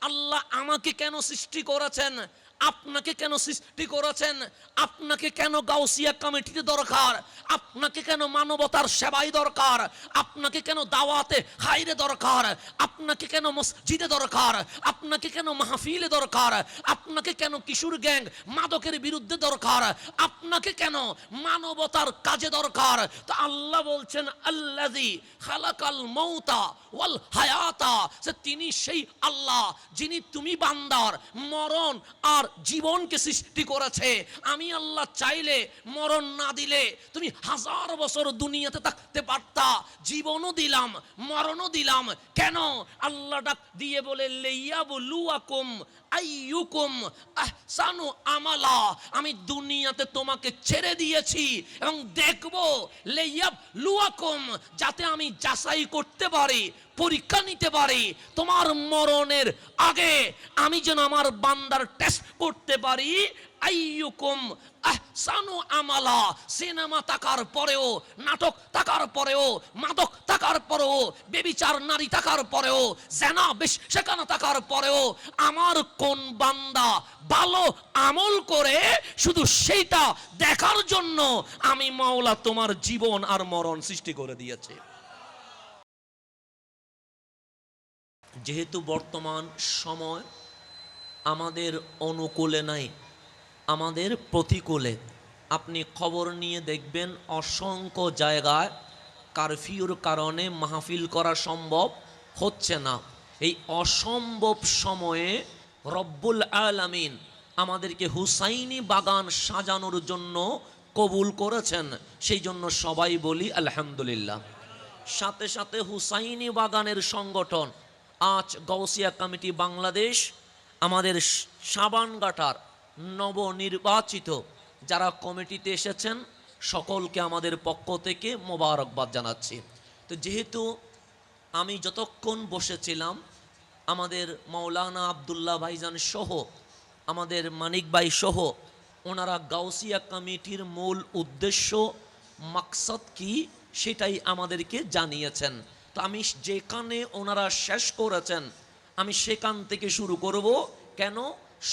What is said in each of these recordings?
আল্লাহ আমাকে কেন সৃষ্টি করেছেন, আপনাকে কেন সৃষ্টি করেছেন, আপনাকে কেন গাউসিয়া কমিটিতে দরকার, আপনাকে কেন মানবতার সেবাই দরকার, আপনাকে কেন দাওয়াতে খাইরে দরকার, আপনাকে কেন মসজিদে দরকার, আপনাকে কেন মাহফিলে দরকার, আপনাকে কেন কিশোর গ্যাং মাদকের বিরুদ্ধে দরকার, আপনাকে কেন মানবতার কাজে দরকার। তো আল্লাহ বলছেন আল্লাযী খালাকাল মাউতা ওয়াল হায়াতা, যে তিনি সেই আল্লাহ যিনি তুমি বান্দার মরণ আর জীবনকে সৃষ্টি করেছে। আমি আল্লাহ চাইলে মরণ না দিলে তুমি 1000 বছর দুনিয়াতে থাকতে পারতা, জীবনও দিলাম মরণও দিলাম। কেন? আল্লাহ ডাক দিয়ে বলে লিয়াবলুয়াকুম আইয়ুকুম আহসানু আমালা, আমি দুনিয়াতে তোমাকে ছেড়ে দিয়েছি এবং দেখব লিয়াবলুয়াকুম, যাতে আমি যাচাই করতে পারি, পরীক্ষা নিতে পারি। তোমার মরণের আগে আমি যেন আমার বান্দার টেস্ট করতে পারি। আইয়ুকুম আহসানু আমালা, সিনেমা তাকার পরেও, নাটক তাকার পরেও, মাদক তাকার পরেও, বেবিচার নারী তাকার পরেও, জেনা বেশ্যাখানা তাকার পরেও আমার কোন বান্দা ভালো আমল করে, শুধু সেইটা দেখার জন্য আমি মাওলা তোমার জীবন আর মরণ সৃষ্টি করে দিয়েছে। যেহেতু বর্তমান সময় আমাদের অনুকূলে নাই, আমাদের প্রতিকূলে, আপনি খবর নিয়ে দেখবেন অসংখ্য জায়গায় কারফিউর কারণে মাহফিল করা সম্ভব হচ্ছে না। এই অসম্ভব সময়ে রব্বুল আলামিন আমাদেরকে হুসাইনি বাগান সাজানোর জন্য কবুল করেছেন, সেই জন্য সবাই বলি আলহামদুলিল্লাহ। সাথে সাথে হুসাইনি বাগানের সংগঠন আজ গাউসিয়া কমিটি বাংলাদেশ, আমাদের সাবানঘাটার নবনির্বাচিত যারা কমিটিতে এসেছেন সকলকে আমাদের পক্ষ থেকে মোবারকবাদ জানাচ্ছি। তো যেহেতু আমি যতক্ষণ বসেছিলাম আমাদের মাওলানা আব্দুল্লাহ ভাইজান সহ, আমাদের মানিক ভাই সহ, ওনারা গাউসিয়া কমিটির মূল উদ্দেশ্য মাকসাদ কি সেটাই আমাদেরকে জানিয়েছেন। তো আমি যেখানে ওনারা শেষ করেছেন আমি সেখান থেকে শুরু করব। কেন?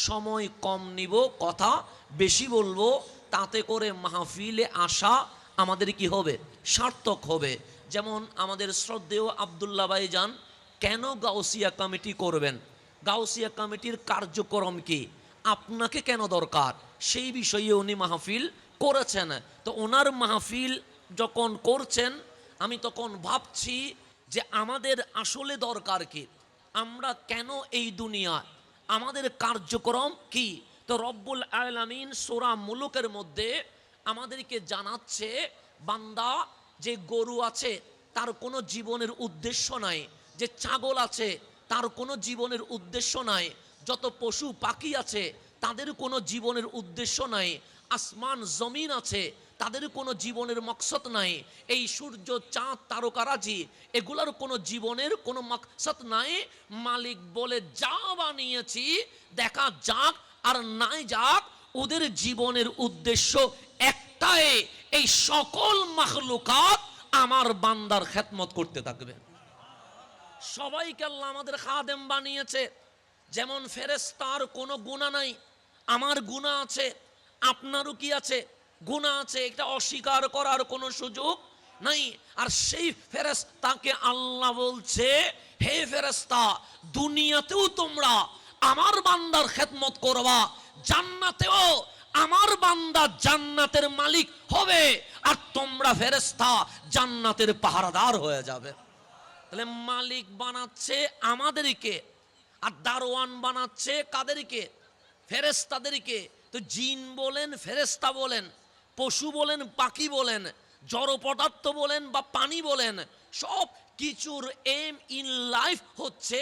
সময় কম নিব, কথা বেশি বলবো, তাতে করে মাহফিলে আসা আমাদের কি হবে, সার্থক হবে। যেমন আমাদের শ্রদ্ধেয় আব্দুল্লাহ ভাইজান কেন গাউসিয়া কমিটি করবেন, গাউসিয়া কমিটির কার্যক্রম কি, আপনাকে কেন দরকার, সেই বিষয়ে উনি মাহফিল করেছেন। তো ওনার মাহফিল যখন করছেন আমি তখন ভাবছি যে আমাদের আসলে দরকার কি, আমরা কেন এই দুনিয়া, আমাদের কার্যক্রম কি। তো রব্বুল আলামিন সূরা মুলুকের মধ্যে আমাদেরকে জানাচ্ছে, বান্দা যে গরু আছে তার কোনো জীবনের উদ্দেশ্য নাই, যে ছাগল আছে তার কোনো জীবনের উদ্দেশ্য নাই, যত পশু পাখি আছে তাদের কোনো জীবনের উদ্দেশ্য নাই, আসমান জমিন আছে তাদের কোনো জীবনের মকসদ নাই, এই সূর্য চাঁদ তারকারাজি এগুলার কোনো জীবনের কোনো মকসদ নাই। মালিক বলে যা বানিয়েছি দেখা যাক আর নাই যাক, ওদের জীবনের উদ্দেশ্য একটাই, এই সকল মাখলুকাত আমার বান্দার খেদমত করতে থাকবে। সবাইকে আল্লাহ আমাদের খাদেম বানিয়েছে। যেমন ফেরেশতার কোনো গুনাহ নাই, আমার গুনাহ আছে, আপনারও কি আছে, গুনাহ আছে, এটা অস্বীকার করার কোনো সুযোগ নাই। আর সেই ফেরেশতাকে আল্লাহ বলছে, হে ফেরেশতা, দুনিয়াতেও তোমরা আমার বান্দার খেদমত করবা, জান্নাতেও আমার বান্দা জান্নাতের মালিক হবে, আর তোমরা ফেরেশতা জান্নাতের পাহারাদার হয়ে যাবে। তাহলে মালিক বানাচ্ছে আমাদেরকে, আর দারোয়ান বানাচ্ছে কাদেরকে, ফেরেশতাদেরকে। তো জিন বলেন, ফেরেশতা বলেন, পশু বলেন, পাখি বলেন, জড় পদার্থ বলেন বা পানি বলেন, সব কিছুর এম ইন লাইফ হচ্ছে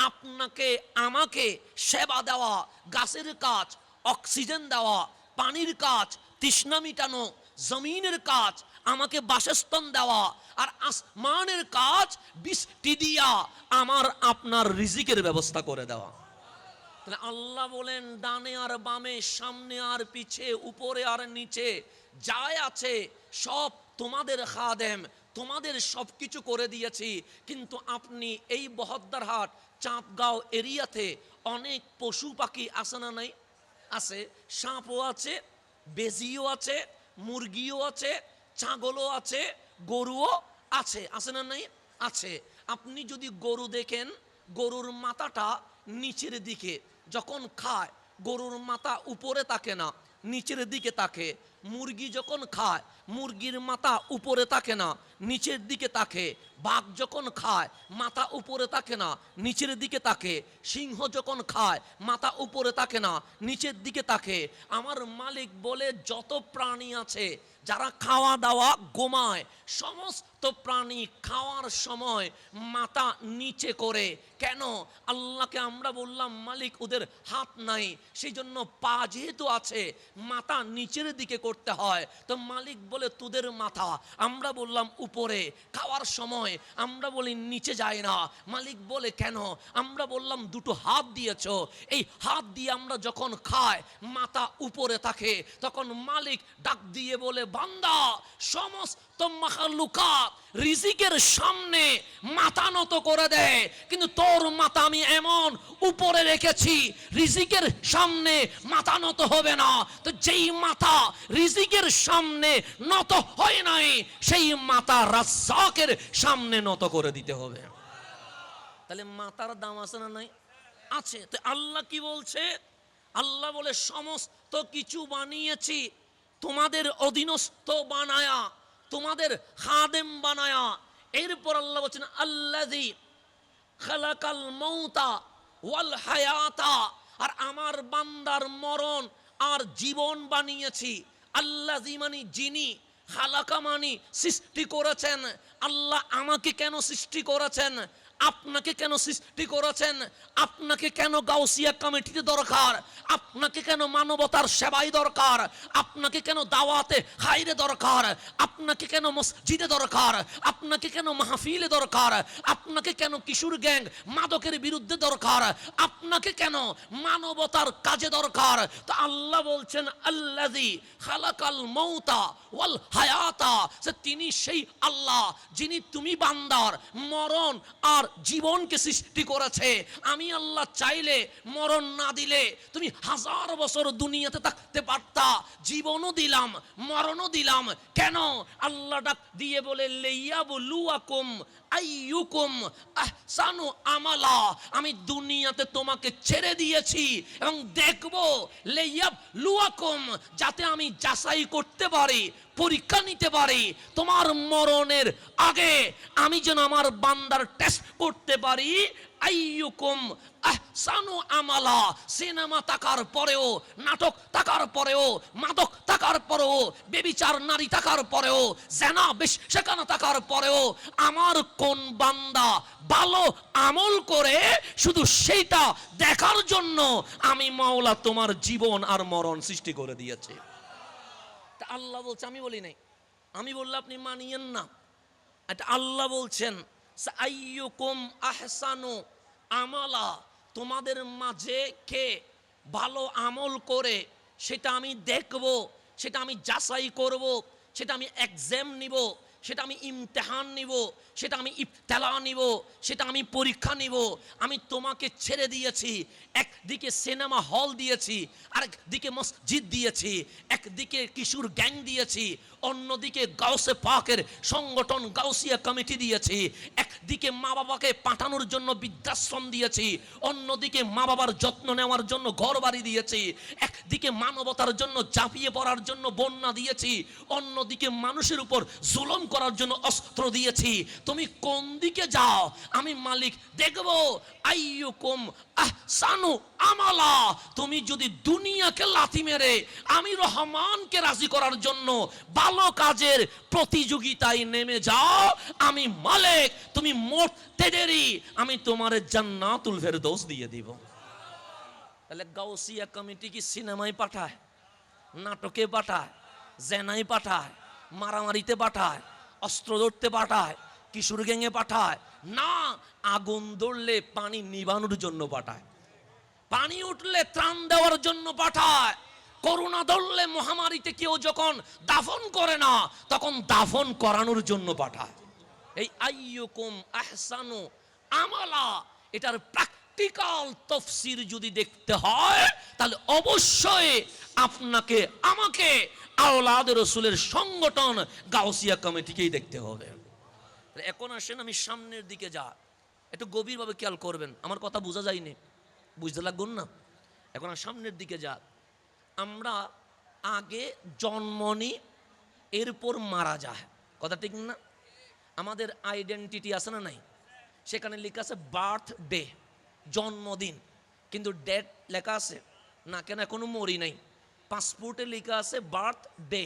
আপনাকে আমাকে সেবা দেওয়া, গাছের কাজ অক্সিজেন দেওয়া, পানির কাজ তৃষ্ণা মিটানো, জমিনের কাজ আমাকে বাসস্থান দেওয়া, আর আসমানের কাজ বৃষ্টি দিয়া আমার আপনার রিজিকের ব্যবস্থা করে দেওয়া। তাহলে আল্লাহ বলেন ডানে আর বামে, সামনে আর পিছে, উপরে আর নিচে যাই আছে সব তোমাদের খাদেম, তোমাদের সব কিছু করে দিয়েছি। কিন্তু আপনি এই বহদ্দারহাট চাঁদগাঁও এরিয়াতে অনেক পশু পাখি আছে না নাই? আছে। সাপও আছে, বেজিও আছে, মুরগিও আছে, ছাগলও আছে, গরুও আছে। আছে না নাই? আছে। আপনি যদি গরু দেখেন, গরুর মাথাটা নিচের দিকে, যখন খায় গরুর মাথা উপরে থাকে না, নিচের দিকে থাকে। মুরগি যখন খায় মুরগির মাথা উপরে থাকে না, নিচের দিকে থাকে। বাঘ যখন খায় মাথা উপরে থাকে না, নিচের দিকে থাকে। সিংহ যখন খায় মাথা উপরে থাকে না, নিচের দিকে থাকে। আমার মালিক বলে যত প্রাণী আছে যারা খাওয়া দাওয়া ঘুমায়, সমস্ত প্রাণী খাওয়ার সময় মাথা নিচে করে। কেন? আল্লাহকে আমরা বললাম মালিক ওদের হাত নাই, সেই জন্য পা যেহেতু আছে মাথা নিচের দিকে করতে হয়। তো মালিক বলে তোদের মাথা, আমরা বললাম উপরে। খাওয়ার সময় আমরা বলি নিচে যায় না। মালিক বলে কেন? আমরা বললাম দুটো হাত দিয়েছ, এই হাত দিয়ে আমরা যখন খাই মাথা উপরে থাকে। তখন মালিক ডাক দিয়ে বলে বান্দা, সমস্ত মাখলুকাত রিজিকের সামনে মাথা নত করে দেয়, কিন্তু তোর মাথা আমি এমন উপরে রেখেছি রিজিকের সামনে মাথা নত হবে না। তো যেই মাথা রিজিকের সামনে নত হয় নাই, সেই মাথা রাজ্জাকের সামনে নত করে দিতে হবে। তাহলে মাথার দাম আছে না নাই? আছে। তো আল্লাহ কি বলছে? আল্লাহ বলে সমস্ত কিছু বানিয়েছি তোমাদের অধীনস্থ বানায়া, তোমাদের খাদেম বানায়া। এরপর আল্লাহ বলছেন আল্লাযী খালাকাল মাউতা ওয়াল হায়াতা, আর আমার বান্দার মরণ আর জীবন বানিয়েছি। আল্লাযী মানে যিনি, খালাকা মানে সৃষ্টি করেছেন। আল্লাহ আমাকে কেন সৃষ্টি করেছেন? আপনাকে কেন সৃষ্টি করেছেন? আপনাকে কেন গাউসিয়া কমিটিতে দরকার? আপনাকে কেন মানবতার সেবাই দরকার? আপনাকে কেন দাওয়াতে খাইরে দরকার? আপনাকে কেন মসজিদে দরকার? আপনাকে কেন মাহফিলে দরকার? আপনাকে কেন কিশোর গ্যাং মাদকের বিরুদ্ধে দরকার? আপনাকে কেন মানবতার কাজে দরকার? তো আল্লাহ বলছেন আল্লাযী খালাকাল মাউতা ওয়াল হায়াতা, তিনি সেই আল্লাহ যিনি তুমি বান্দার মরণ আর জীবনকে সৃষ্টি করেছে। আমি আল্লাহ চাইলে মরণ না দিলে তুমি 1000 বছর দুনিয়াতে থাকতে পারতা, জীবনও দিলাম মরণও দিলাম। কেন? আল্লাহ ডাক দিয়ে বলে লিয়াবলুয়াকুম আইয়ুকুম আহসানু আমালা, আমি দুনিয়াতে তোমাকে ছেড়ে দিয়েছি এবং দেখব লিয়াবলুয়াকুম, যাতে আমি যাচাই করতে পারি, পরীক্ষা নিতে পারি। তোমার মরণের আগে আমি যেন আমার বান্দার টেস্ট করতে পারি। আইয়ুকুম আহসানু আমালা, সিনেমা থাকার পরেও, নাটক থাকার পরেও, মাদক থাকার পরেও, বেবিচার নারী থাকার পরেও, জেনা বেশ্যাখানা থাকার পরেও আমার কোন বান্দা ভালো আমল করে, শুধু সেইটা দেখার জন্য আমি মাওলা তোমার জীবন আর মরণ সৃষ্টি করে দিয়েছে। তা আল্লাহ বলছে, আমি বলি নাই, আমি বললে আপনি মানিয়েন না। এটা আল্লাহ বলছেন আইয়ুকুম আহসানু আমালা, তোমাদের মাঝে কে ভালো আমল করে সেটা আমি দেখব, সেটা আমি যাচাই করব, সেটা আমি এক্সাম নিব, সেটা আমি ইমতিহান নিব, সেটা আমি ইবতেলা নিব, সেটা আমি পরীক্ষা নিব। আমি তোমাকে ছেড়ে দিয়েছি, একদিকে সিনেমা হল দিয়েছি, আরেকদিকে মসজিদ দিয়েছি, একদিকে কিশোর গ্যাং দিয়েছি, অন্যদিকে গাউসে পাকের সংগঠন গাউসিয়া কমিটি দিয়েছি, একদিকে মা বাবাকে পাঠানোর জন্য বৃদ্ধাশ্রম দিয়েছি, অন্যদিকে মা বাবার যত্ন নেওয়ার জন্য ঘর বাড়ি দিয়েছি, একদিকে মানবতার জন্য ঝাঁপিয়ে পড়ার জন্য বন্যা দিয়েছি, অন্যদিকে মানুষের উপর জুলুম করার জন্য অস্ত্র দিয়েছি। তুমি কোন দিকে যাও? আমি মালিক দেখব। আইয়ুকুম আহসানু আমালা, তুমি যদি দুনিয়াকে লাথি মেরে আমি রহমানকে রাজি করার জন্য ভালো কাজের প্রতিযোগিতায় নেমে যাও, আমি মালিক তুমি মরতে দেরি, আমি তোমার জান্নাতুল ফেরদৌস দিয়ে দিব। তাহলে গাউসিয়া কমিটি কি সিনেমায় পাঠায়, নাটকে পাঠায়, জেনায় পাঠায়, মারামারিতে পাঠায়, অস্ত্র ধরতে পাঠায়, কিশোর গ্যাংয়ে পাঠায় না, আগুন ধরলে পানি নিবানোর জন্য পাঠায়, পানি উঠলে ত্রাণ দেওয়ার জন্য পাঠায়, করোনা ধরলে মহামারীতে কেউ যখন দাফন করে না তখন দাফন করানোর জন্য পাঠায়। এই আইয়ুকুম আহসানু আমালা, এটার প্র্যাকটিক্যাল তাফসীর যদি দেখতে হয় তাহলে অবশ্যই আপনাকে আমাকে আওলাদ রাসূলের সংগঠন গাউসিয়া কমিটিকেই দেখতে হবে। এখন আসেন আমি সামনের দিকে যা, একটু গভীরভাবে খেয়াল করবেন, আমার কথা বোঝা যায়নি, বুঝতে লাগবেন না। এখন সামনের দিকে যা, আমরা আগে জন্ম নিই, এরপর মারা যায়, কথা ঠিক না? আমাদের আইডেন্টিটি আছে না নাই? সেখানে লেখা আছে বার্থডে, জন্মদিন, কিন্তু ডেট লেখা আছে না কেন? এখনো মরি নাই। পাসপোর্টে লেখা আছে বার্থডে,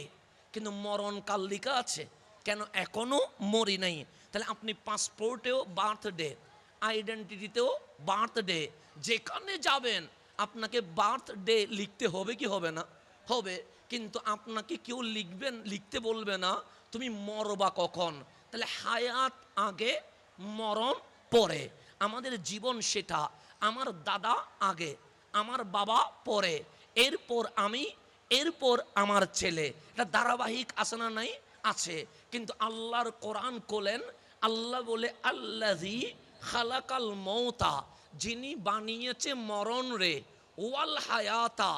কিন্তু মরণকাল লেখা আছে কেন? এখনো মরি নাই। তাহলে আপনি পাসপোর্টেও বার্থডে, আইডেন্টিটিতেও বার্থডে, যেখানে যাবেন আপনাকে বার্থডে লিখতে হবে কি হবে না? হবে। কিন্তু আপনাকে কেউ লিখতে বলবে না তুমি মরবা কখন। তাহলে হায়াত আগে, মরণ পরে। আমাদের জীবন সেটা, আমার দাদা আগে, আমার বাবা পরে, এরপর আমি, এরপর আমার ছেলে। এটা ধারাবাহিক আছে না নাই? আছে। কিন্তু আল্লাহর কোরআন কোলেন, আল্লাহ বলে আল্লাযী খালাকাল মৌতা, যিনি বানিয়েছে মরণ রে, ওয়াল হায়াতা,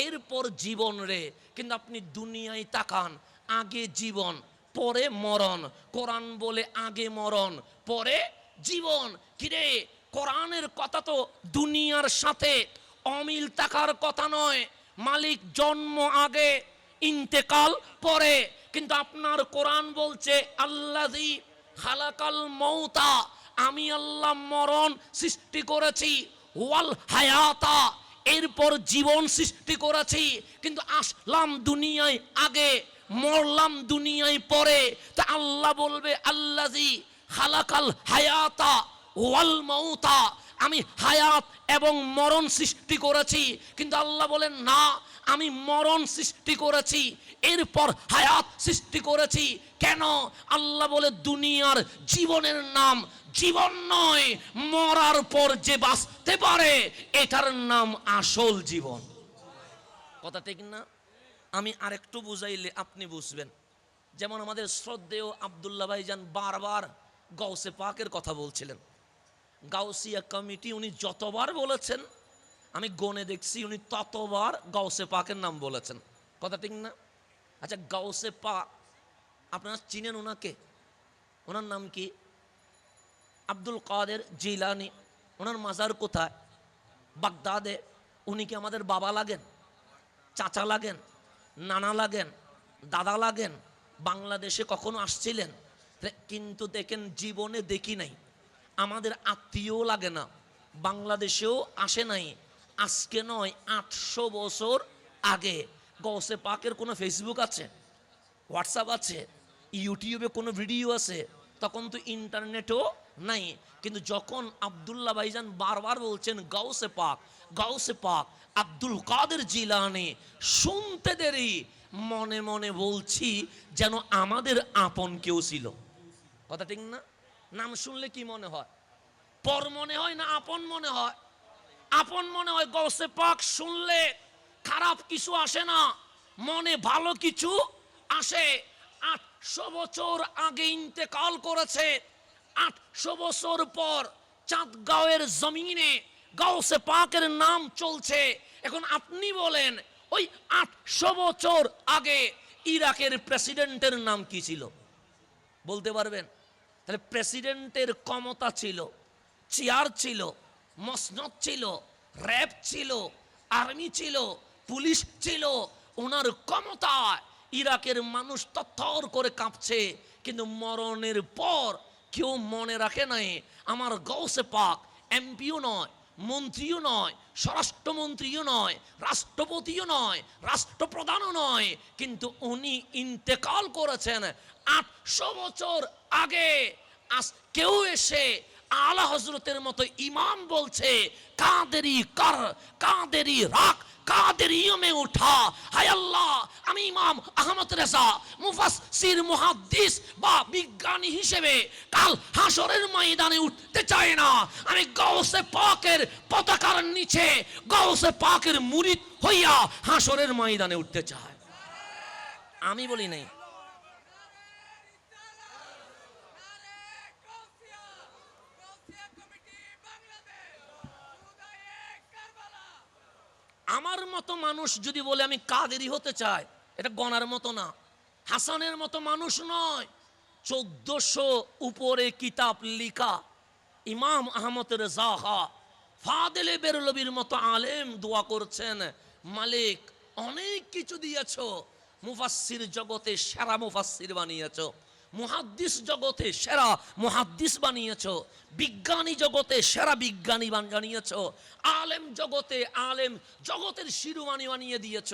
এরপর জীবন রে। কিন্তু আপনি দুনিয়ায় তাকান, আগে জীবন পরে মরণ। কোরআন বলে আগে মরণ পরে জীবন। কিরে, কোরআনের কথা তো দুনিয়ার সাথে অমিল থাকার কথা নয়। মালিক জন্ম আগে, ইন্তেকাল পরে, কিন্তু আপনার কোরআন বলছে আল্লাযী খালাকাল মৌতা, আমি আল্লাহ মরণ সৃষ্টি করেছি, ওয়াল হায়াতা, এরপর জীবন সৃষ্টি করেছি। কিন্তু আসলাম দুনিয়ায় আগে, মরলাম দুনিয়ায় পরে। তা আল্লাহ বলবে আল্লাযী খালাকাল হায়াতা ওয়াল মাউতা, আমি হায়াত এবং মরণ সৃষ্টি করেছি। কিন্তু আল্লাহ বলেন না, আমি মরণ সৃষ্টি করেছি, এরপর হায়াত সৃষ্টি করেছি। কেন? আল্লাহ বলে দুনিয়ার জীবনের নাম জীবন নয়, মরার পর যে বাঁচতে পারে এটার নাম আসল জীবন। কথা ঠিক না? আমি আরেকটু বুঝাইলে আপনি বুঝবেন। যেমন আমাদের শ্রদ্ধেয় আব্দুল্লাহ ভাইজান বারবার গাউসে পাকের কথা বলছিলেন। গাউসিয়া কমিটি উনি যতবার বলেছেন আমি গনে দেখছি, উনি ততবার গাউসে পাকের নাম বলেছেন, কথা ঠিক না? আচ্ছা, গাউসে পাক আপনারা চিনেন ওনাকে? ওনার নাম কি? আব্দুল কাদের জিলানি। ওনার মাজার কোথায়? বাগদাদে। উনি কি আমাদের বাবা লাগেন, চাচা লাগেন, নানা লাগেন, দাদা লাগেন? বাংলাদেশে কখনো আসছিলেন? কিন্তু দেখেন জীবনে দেখি নাই। আমাদের আত্মীয়ও লাগে না, বাংলাদেশেও আসে নাই। আজকে নয়, 800 বছর আগে। গৌসে পাকের কোনো ফেসবুক আছে, হোয়াটসঅ্যাপ আছে, ইউটিউবে কোনো ভিডিও আছে? তখন তো ইন্টারনেটও নাই। কিন্তু যখন আব্দুল্লাহ ভাইজান বারবার বলছেন গাউসে পাক, গাউসে পাক, আব্দুল কাদের জিলানি, শুনতে দেরি, মনে মনে বলছি যেন আমাদের আপন কেউ ছিল, কথা ঠিক না? নাম শুনলে কি মনে হয়? পর মনে হয় না আপন মনে হয়? আপন মনে হয়। গাউসে পাক শুনলে খারাপ কিছু আসে না, মনে ভালো কিছু আসে। 800 বছর আগে ইন্তেকাল করেছে, 800 বছর পর চাঁদগাঁওয়ের জমিনে গাউসে পাকের নাম চলছে। এখন আপনি বলেন ওই 800 বছর আগে ইরাকের প্রেসিডেন্টের নাম কি ছিল? বলতে পারবেন? তাহলে প্রেসিডেন্টের ক্ষমতা ছিল, চেয়ার ছিল, মসনদ ছিল, র্যাব ছিল, আর্মি ছিল, পুলিশ ছিল। ওনার ক্ষমতায় ইরাকের মানুষ তত্তর করে কাঁপছে। কিন্তু মরণের পর কেউ মনে রাখে নাই আমার গাউসে পাক এমপিও নয়, মন্ত্রীও নয়, স্বরাষ্ট্রমন্ত্রীও নয়, রাষ্ট্রপতিও নয়, রাষ্ট্রপ্রধানও নয়, কিন্তু উনি ইন্তেকাল করেছেন 800 বছর আগে। আজ কেউ এসে আলা হজরতের মতো ইমাম বলছে কাদেরি কর, কাদেরি রাখ, কাদেরিয়মে উঠা। হায় আল্লাহ, আমি ইমাম আহমদ রেজা মুফাসসির মুহাদ্দিস বা বিজ্ঞানী হিসেবে কাল হাসরের ময়দানে উঠতে চাই না। আমি গাউসে পাকের পতাকার নিচে গাউসে পাকের মুরিদ হইয়া হাসরের ময়দানে উঠতে চাই। আমি বলি নাই। আমার মতো মানুষ যদি বলে আমি কাদেরি হতে চাই, এটা গনার মতো না। হাসানের মতো মানুষ নয়। 1400 উপরে কিতাব লিখা ইমাম আহমদ রেজা খা ফাদেলে বেরলবির মতো আলেম দোয়া করছেন, মালিক অনেক কিছু দিয়েছ, মুফাসসির জগতে সেরা মুফাসসির বানিয়েছ, মুহাদ্দিস জগতে সেরা মুহাদ্দিস বানিয়েছ, বিজ্ঞানী জগতে সেরা বিজ্ঞানী বানিয়েছ, আলেম জগতে আলেম জগতের শিরোমণি বানিয়ে দিয়েছ।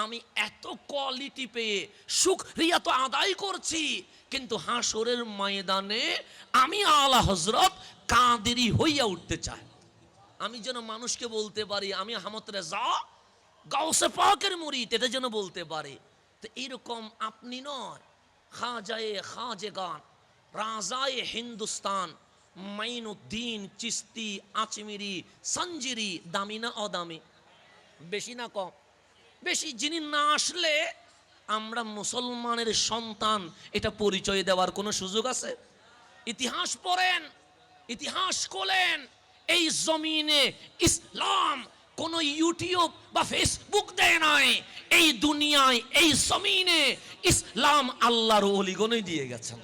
আমি এত কোয়ালিটি পেয়ে শুকরিয়া তো আদায় করছি, কিন্তু হাসরের ময়দানে আমি আলা হযরত কাদেরি হইয়া উঠতে চাই। আমি যেন মানুষকে বলতে পারি আমি আহমদ রেজা গাউসে পাকের মুরিদ, এটা যেন বলতে পারে। তো এরকম আপনি নয়, খাজায়ে খাজেগান রাজায়ে হিন্দুস্তান মাইনুদ্দিন চিস্তি আচমিরি সঞ্জিরি, দামি না অদামি? বেশি না কম? বেশি। যিনি না আসলে আমরা মুসলমানের সন্তান এটা পরিচয় দেওয়ার কোনো সুযোগ আছে? ইতিহাস পড়েন, ইতিহাস খোলেন। এই জমিনে ইসলাম কোন ইউটিউব বা ফেসবুক দেয় নাই। এই দুনিয়ায় এই জমিনে ইসলাম আল্লাহর ওলিগণই দিয়ে গেছেন।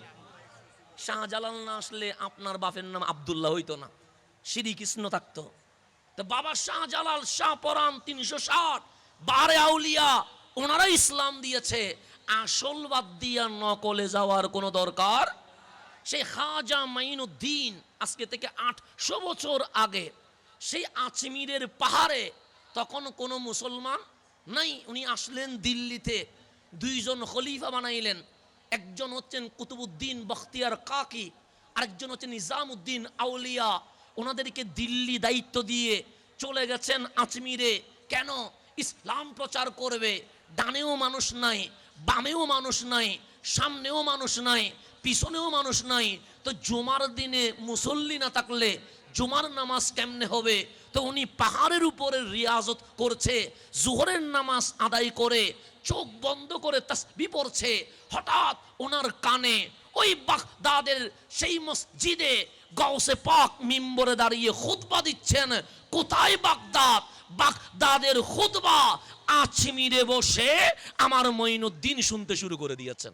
শাহজালাল না আসলে আপনার বাপের নাম আব্দুল্লাহ হইতো না, শ্রীকৃষ্ণ থাকতো। তো বাবা শাহজালাল, শাহপরান 360 বারে আউলিয়া, ওনারা ইসলাম দিয়েছে। আসল বাদ দিয়া নকলে যাওয়ার কোনো দরকার। সেই খাজা মাইনুদ্দিন আজকে থেকে 800 বছর আগে সেই আজমিরের পাহাড়ে তখন কোনো মুসলমান নাই। উনি আসলেন দিল্লিতে, 2 জন খলিফা বানাইলেন। একজন হচ্ছেন কুতুবউদ্দিন বখতিয়ার কাকি, আরেকজন হচ্ছেন নিজামউদ্দিন আউলিয়া। ওনাদেরকে দিল্লি দায়িত্ব দিয়ে চলে গেছেন আজমিরে। কেন? ইসলাম প্রচার করবে। ডানেও মানুষ নাই, বামেও মানুষ নাই, সামনেও মানুষ নাই, পিছনেও মানুষ নাই। তো জুমার দিনে মুসল্লি না থাকলে জুমার নামাজ কেমনে হবে? তো উনি পাহাড়ের উপরে রিয়াজত করছে, জোহরের নামাজ আদায় করে চোখ বন্ধ করে তাসবিহ পড়ছে। হঠাৎ ওনার কানে ওই বাগদাদের সেই মসজিদে গাউসে পাক মিম্বরে দাঁড়িয়ে খুতবা দিচ্ছেন। কোথায় বাগদাদ? বাগদাদের খুতবা আজমিরে বসে আমার মঈনুদ্দিন শুনতে শুরু করে দিয়েছেন।